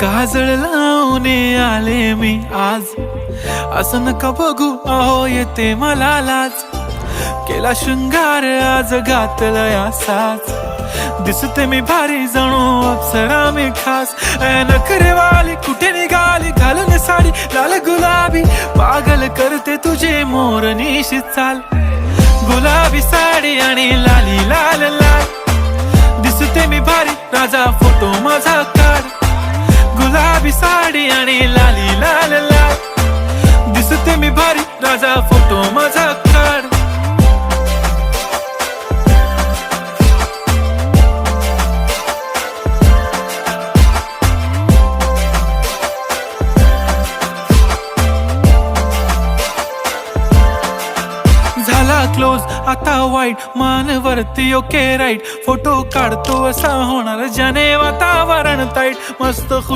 काजळ लावून आले मी आज, असं नका बघू अहो येते मला लाज. केला शृंगार आज घातला साज, दिसते मी भारी जणू अप्सरा मी खास. नखरेवाली कुठे निघाली घालून साडी लाल गुलाबी, पागल करते तुझे मोरनीशी चाल. गुलाबी साडी आणि लाली लाल लाल, दिसते मी भारी राजा फोटो माझा काढ. गुलाबी साडी आणि लाली लाल लाल, दिसते मी भारी राजा फोटो माझा काढ. झाला क्लोज आता वाईट, मान वरती ओके राईट. फोटो काढतो असा होणार ज्याने वातावरण ताईट. मस्त खुश